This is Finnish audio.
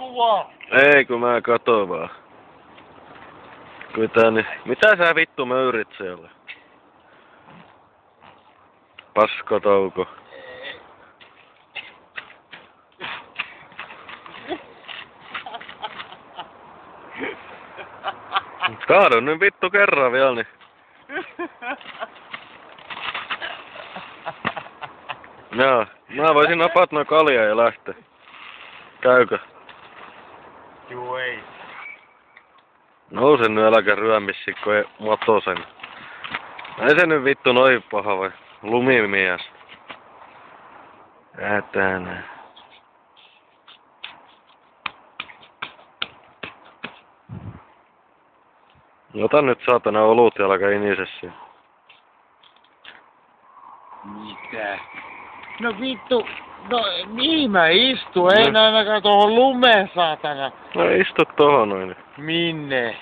Kauan! Ei kun mä katon vaan. Mitä sä vittu möyrit siellä? Paskotouko. Kaadun nyt vittu kerran vielä niin. Joo, mä voisin napata noin kaljaa ja lähteä. Käykö? Juu ei. Nouse nyt äläkä ryömissi, kun ei motosen. Ei se nyt vittu noin paha vai? Lumimies. Ätänä. Ota nyt saatana olut ja alkaa inisessä. Mitä? No vittu, no mihin mä istun? En ainakaan tohon lumeen saatana. No istu tohon noin. Minne?